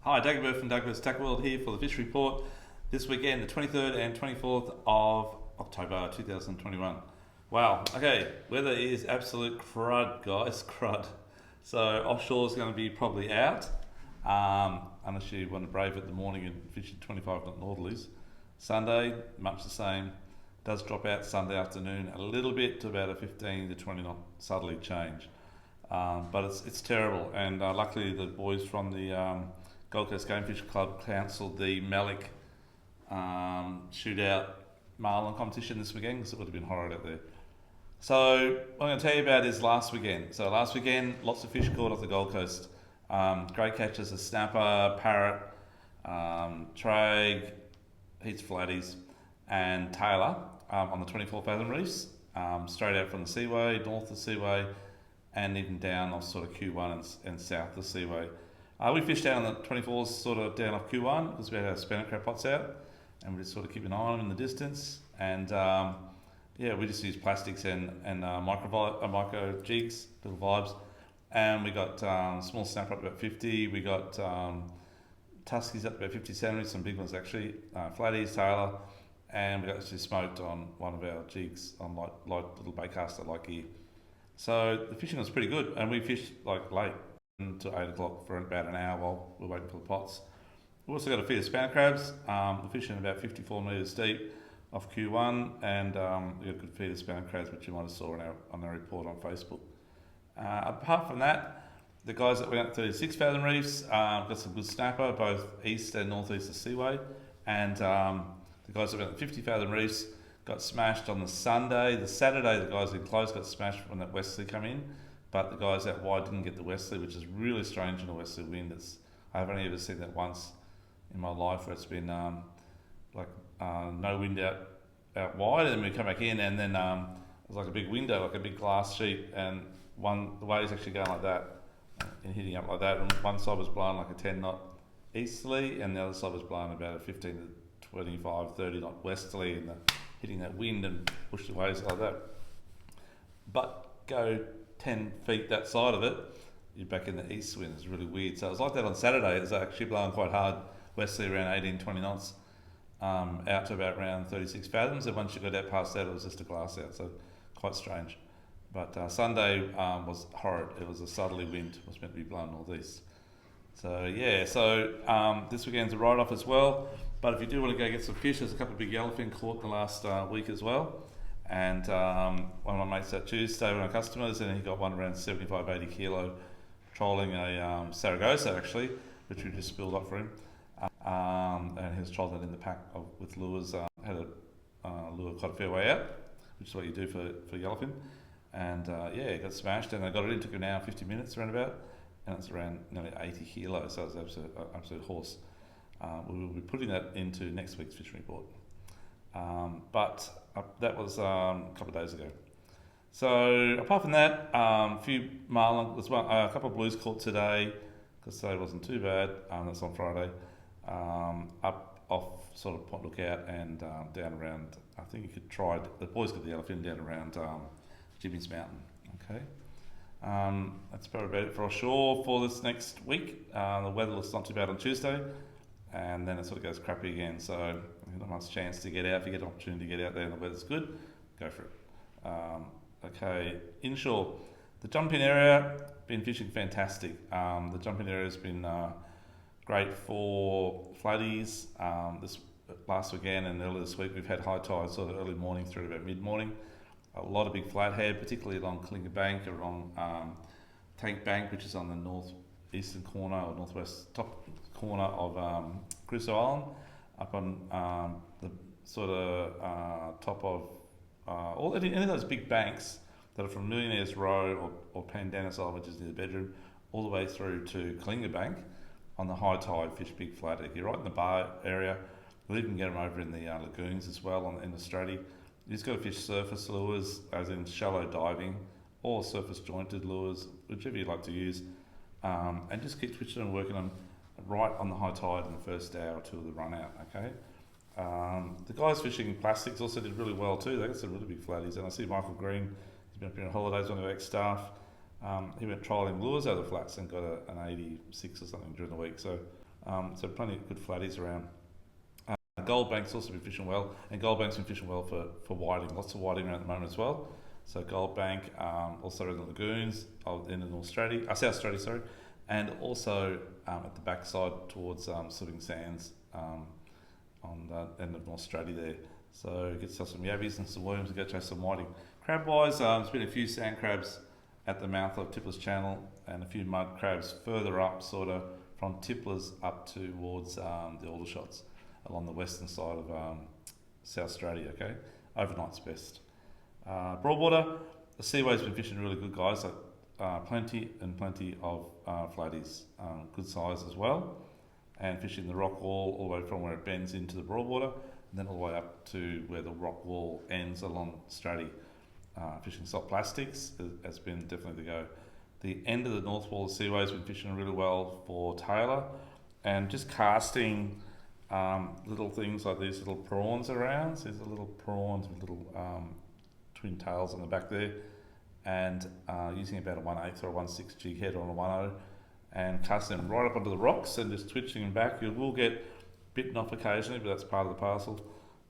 Hi, Dagobert from Douglas Tackle World here for the Fish Report this weekend, the 23rd and 24th of October 2021. Wow, okay, weather is absolute crud, guys, crud. So offshore is going to be probably out, unless you want to brave it in the morning and fish at 25 knot northerlies. Sunday, much the same. Does drop out Sunday afternoon a little bit to about a 15 to 20 knot southerly change. But it's terrible, and luckily the boys from the Gold Coast Game Fish Club cancelled the Malik shootout marlin competition this weekend because it would have been horrid out there. So what I'm going to tell you about is last weekend. So last weekend, lots of fish caught off the Gold Coast. Great catches: a snapper, parrot, trag, heaps of flatties, and tailor on the 24 fathom reefs, straight out from the Seaway, north of the Seaway, and even down off sort of Q1 and south of the Seaway. We fished down on the 24s, sort of down off Q1 because we had our spinner crab pots out, and we just sort of keep an eye on them in the distance. And we just use plastics and micro jigs, little vibes. And we got small snapper up to about 50. We got tuskies up to about 50 centimeters, some big ones actually, flatties, tailor, and we got actually smoked on one of our jigs on light little baitcaster like gear. So the fishing was pretty good, and we fished like late until 8 o'clock for about an hour while we're waiting for the pots. We've also got a feed of spanner crabs. We're fishing about 54 metres deep off Q1, and we got a good feed of spanner crabs, which you might have saw on our report on Facebook. Apart from that, the guys that went up 36 fathom reefs got some good snapper, both east and northeast of Seaway, and the guys that went up 50 fathom reefs got smashed on the Sunday. The Saturday, the guys in close got smashed when that westerly come in, but the guys out wide didn't get the westerly, which is really strange in a westerly wind. I've only ever seen that once in my life, where it's been no wind out wide, and then we come back in, and then it was like a big window, like a big glass sheet, and the waves actually going like that and hitting up like that, and one side was blowing like a 10 knot easterly, and the other side was blowing about a 15 to 25, 30 knot westerly, and hitting that wind and push the waves like that. But go 10 feet that side of it, you're back in the east wind. It's really weird. So it was like that on Saturday. It was actually blowing quite hard, westerly around 18, 20 knots, out to about around 36 fathoms. And once you got out past that, it was just a glass out. So quite strange. But Sunday was horrid. It was a southerly wind. It was meant to be blowing northeast. So this weekend's a write-off as well. But if you do want to go get some fish, there's a couple of big yellowfin caught in the last week as well. And one of my mates that Tuesday, one of our customers, and he got one around 75, 80 kilo, trolling a Saragossa actually, which we just spilled up for him. And he was trolling it in the pack with lures, had a lure quite a fair way out, which is what you do for yellowfin. And it got smashed, and I got it in, took an hour, 50 minutes around about, and it's around nearly 80 kilos, so it's an absolute horse. We will be putting that into next week's fishing report. But that was a couple of days ago. So apart from that, a few marlin, there's a couple of blues caught today, because today wasn't too bad. That's on Friday. Up off sort of Point Lookout and down around, I think you could try, the boys got the yellowfin down around Jimmy's Mountain. Okay. That's probably about it for offshore for this next week. The weather looks not too bad on Tuesday, and then it sort of goes crappy again. So not much chance to get out. If you get an opportunity to get out there and the weather's good, go for it. Inshore, the jumping area, been fishing fantastic. The jumping area has been great for flatties. This last weekend and early this week, we've had high tide sort of early morning through to about mid-morning. A lot of big flathead, particularly along Klinger Bank, along Tank Bank, which is on the northeastern corner or northwest top corner of Crusoe Island, up on the sort of top of any of those big banks that are from Millionaires Row or Pandanus Island, which is near the bedroom, all the way through to Klinger Bank. On the high tide, fish big flathead. You're right in the bar area. We'll even get them over in the lagoons as well in Estuary. You just got to fish surface lures, as in shallow diving, or surface jointed lures, whichever you like to use, and just keep switching and working them right on the high tide in the first hour or two of the run out. Okay. The guys fishing plastics also did really well too. They got some really big flatties, and I see Michael Green. He's been up here on holidays, one of our ex-staff. He went trialling lures out of the flats and got an 86 or something during the week. So So plenty of good flatties around. Goldbank's also been fishing well, and Goldbank's been fishing well for whiting. Lots of whiting around at the moment as well. So Goldbank, also in the lagoons, in the South Straddie, sorry, and also at the backside towards Slipping Sands on the end of North Straddie there. So get yourself some yabbies and some worms and go chase some whiting. Crab wise, there's been a few sand crabs at the mouth of Tippler's Channel and a few mud crabs further up, sort of from Tippler's up towards the Aldershots along the western side of South Straddie. Okay, overnight's best. Broadwater, the Seaway's been fishing really good, guys. Like plenty of flatties, good size as well, and fishing the rock wall all the way from where it bends into the Broadwater, and then all the way up to where the rock wall ends along Straddie. Fishing salt plastics has been definitely the go. The end of the north wall of the Seaway's been fishing really well for Taylor, and just casting little things like these little prawns around. So these are little prawns with little twin tails on the back there, and using about a 1/8 or a 1/6 jig head on a 1/0 and casting them right up onto the rocks and just twitching them back. You will get bitten off occasionally, but that's part of the parcel.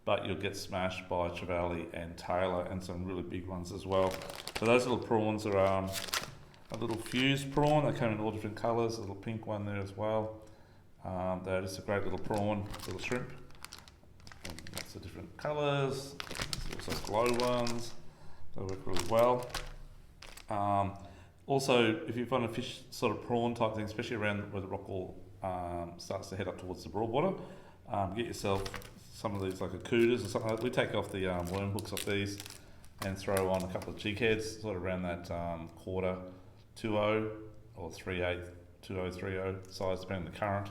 But you'll get smashed by trevally and Taylor and some really big ones as well. So those little prawns are a little fused prawn. They come in all different colours. A little pink one there as well. They're just a great little prawn, little shrimp. And lots of different colours. There's also glow ones. They work really well. Also, if you find a fish sort of prawn type thing, especially around where the rock wall starts to head up towards the Broadwater, get yourself some of these like a cooters or something like that. We take off the worm hooks off these and throw on a couple of jig heads, sort of around that quarter 2/0 or 3/8, 2/0, 3/0 size, depending on the current.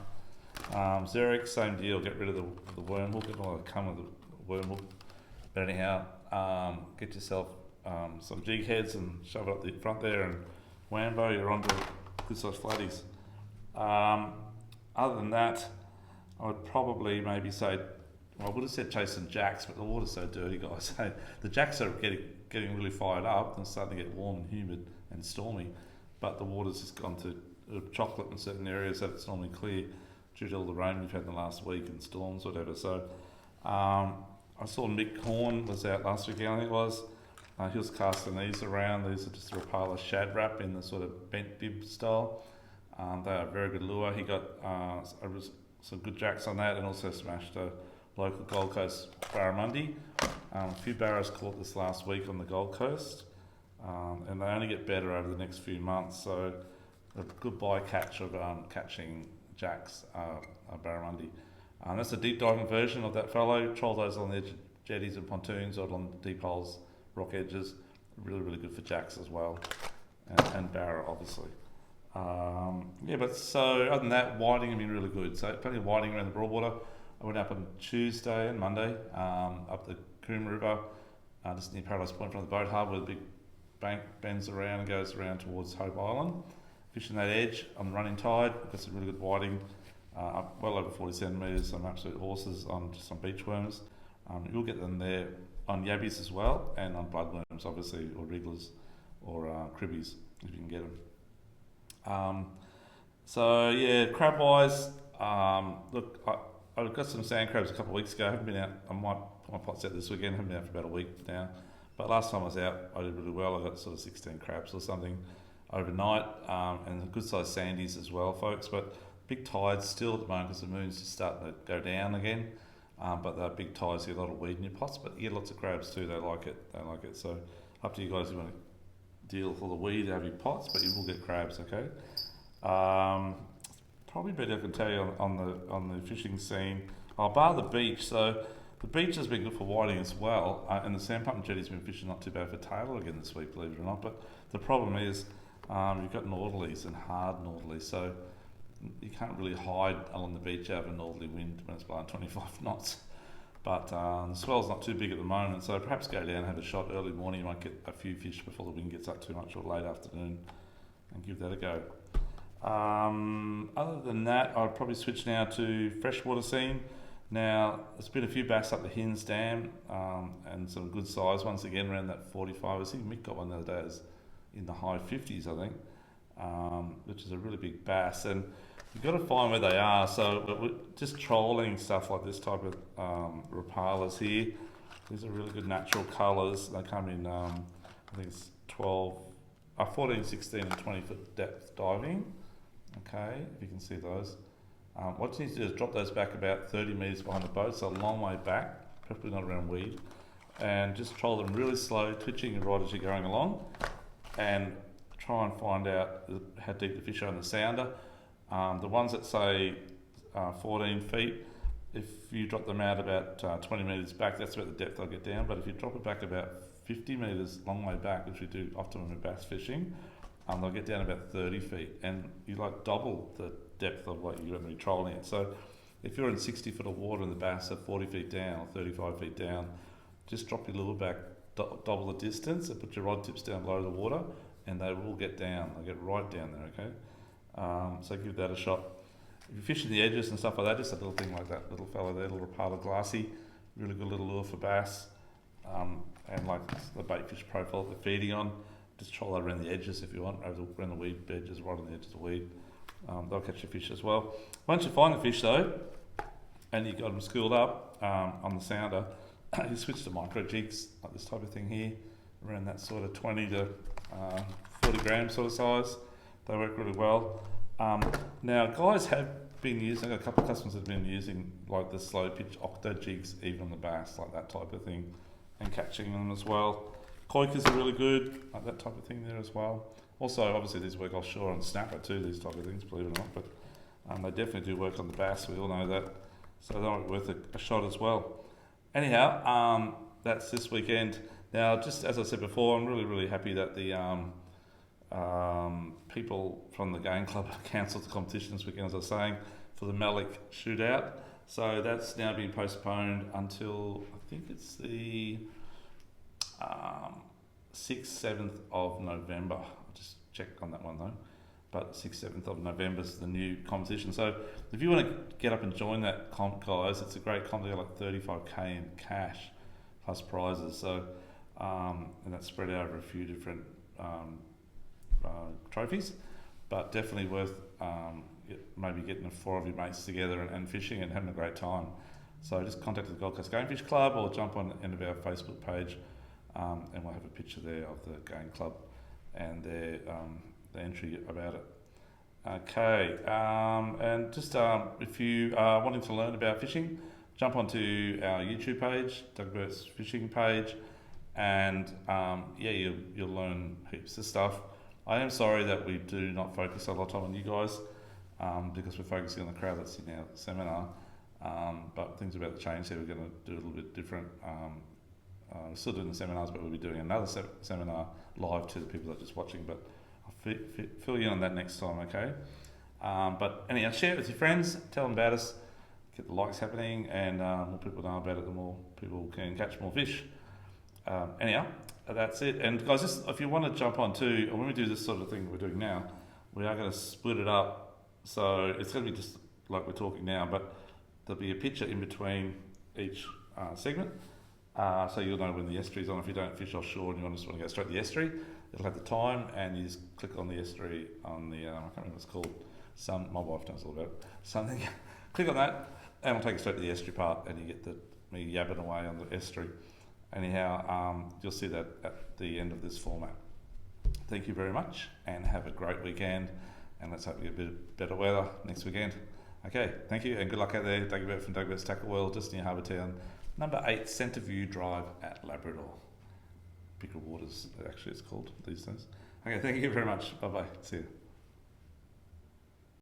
Xeric, same deal, get rid of the worm hook. It doesn't come with the worm hook. But anyhow, get yourself some jig heads and shove it up the front there, and whambo, you're onto good sized flatties. Other than that, I would probably maybe say, well, I would have said chase some jacks, but the water's so dirty, guys. So the jacks are getting really fired up and starting to get warm and humid and stormy, but the water's just gone to chocolate in certain areas that it's normally clear due to all the rain we've had in the last week and storms, whatever. So I saw Mick Horn was out last weekend, I think it was. He was casting these around. These are just a Rapala shad wrap in the sort of bent bib style. They are a very good lure. He got some good jacks on that, and also smashed a local Gold Coast barramundi. A few barras caught this last week on the Gold Coast, and they only get better over the next few months. So a good bycatch of catching jacks, barramundi. That's a deep diving version of that fellow. Troll those on the jetties and pontoons or on deep holes, rock edges. Really, really good for jacks as well, and barra obviously. Yeah, but so other than that, whiting have been really good. So plenty of whiting around the Broadwater. I went up on Tuesday and Monday up the Coombe River, just near Paradise Point from the boat harbour, where the big bank bends around and goes around towards Hope Island. Fishing that edge on the running tide, got some really good whiting, up well over 40 centimetres, some absolute horses on just some beach worms. You'll get them there on yabbies as well, and on bloodworms obviously, or wrigglers, or cribbies if you can get them. So yeah, crab wise, look, I got some sand crabs a couple of weeks ago. I haven't been out. I might put my pots out this weekend. I haven't been out for about a week now. But last time I was out, I did really well. I got sort of 16 crabs or something overnight, and good sized sandies as well, folks. But big tides still at the moment because the moon's just starting to go down again. But the big tides, you get a lot of weed in your pots, but you get lots of crabs too. They like it. So up to you guys if you want to deal with all the weed out of your pots, but you will get crabs. Okay. Probably better I can tell you on the fishing scene. Bar the beach. So the beach has been good for whiting as well, and the sand pump jetty's been fishing not too bad for tailor again this week, believe it or not. But the problem is you've got northerlies and hard northerlies, so you can't really hide along the beach out of a northerly wind when it's blowing 25 knots. But the swell's not too big at the moment, so perhaps go down and have a shot early morning. You might get a few fish before the wind gets up too much, or late afternoon, and give that a go. Other than that, I'd probably switch now to freshwater scene. Now, there's been a few bass up the Hinns Dam, and some good size ones again around that 45. I think Mick got one the other day, in the high 50s, I think, which is a really big bass. And You've got to find where they are. So we're just trolling stuff like this type of rapalas here. These are really good natural colours. They come in, I think it's 14, 16 and 20 foot depth diving. Okay, if you can see those. What you need to do is drop those back about 30 metres behind the boat, so a long way back, preferably not around weed, and just troll them really slow, twitching right as you're going along, and try and find out how deep the fish are in the sounder. The ones that say 14 feet, if you drop them out about 20 metres back, that's about the depth they'll get down. But if you drop it back about 50 metres, long way back, which we do often when we're bass fishing, they'll get down about 30 feet, and you like double the depth of what you're going to be trolling it. So if you're in 60 foot of water and the bass are 40 feet down or 35 feet down, just drop your lure back, double the distance, and put your rod tips down below the water, and they will get down. They'll get right down there, okay? So give that a shot. If you're fishing the edges and stuff like that, just a little thing like that little fella there, little Rapala glassy, really good little lure for bass, and like the bait fish profile that they're feeding on, just troll that around the edges if you want, around the weed edges, right on the edge of the weed. They'll catch your fish as well. Once you find the fish though, and you got them schooled up on the sounder, you switch to micro jigs, like this type of thing here, around that sort of 20 to 40 gram sort of size. They work really well. Now guys have been using, I've got a couple of customers that have been using like the slow pitch octo jigs, even on the bass, like that type of thing, and catching them as well. Koikas are really good, like that type of thing there as well. Also, obviously these work offshore on snapper too, these type of things, believe it or not, but they definitely do work on the bass, we all know that. So they're worth a shot as well. Anyhow, that's this weekend. Now, just as I said before, I'm really, really happy that the people from the game club cancelled the competition this weekend, as I was saying, for the Malik shootout. So that's now been postponed until, I think it's the 6th, 7th of November. I'll just check on that one though. But 6th, 7th of November is the new competition. So if you want to get up and join that comp, guys, it's a great comp. They got like 35k in cash plus prizes. So and that's spread out over a few different trophies, but definitely worth maybe getting 4 of your mates together and fishing and having a great time. So just contact the Gold Coast Game Fish Club or jump on the end of our Facebook page, and we'll have a picture there of the game club and their the entry about it. Okay, and just if you are wanting to learn about fishing, jump onto our YouTube page, Doug Burt's fishing page, and yeah, you'll learn heaps of stuff. I am sorry that we do not focus a lot of time on you guys, because we're focusing on the crowd that's in our seminar, but things are about to change, so we're going to do a little bit different. We're still doing the seminars, but we'll be doing another seminar live to the people that are just watching, but I'll fill you in on that next time, okay? But anyhow, share it with your friends, tell them about us, get the likes happening, and more people know about it, the more people can catch more fish. Anyhow, that's it. And guys, just if you want to jump on too, when we do this sort of thing we're doing now, we are going to split it up. So it's going to be just like we're talking now, but there'll be a picture in between each segment. So you'll know when the estuary's on. If you don't fish offshore and you just want to go straight to the estuary, it'll have the time, and you just click on the estuary on the, I can't remember what it's called. My wife knows all about it. Something. Click on that, and it'll take you straight to the estuary part, and you get me yabbing away on the estuary. Anyhow, you'll see that at the end of this format. Thank you very much, and have a great weekend, and let's hope you get a bit better weather next weekend. Okay, thank you, and good luck out there. Doug Burt from Doug Burt's Tackle World, just near Harbour Town, number 8 Centreview Drive at Labrador. Bigger Waters, actually it's called these days. Okay, thank you very much. Bye-bye. See you.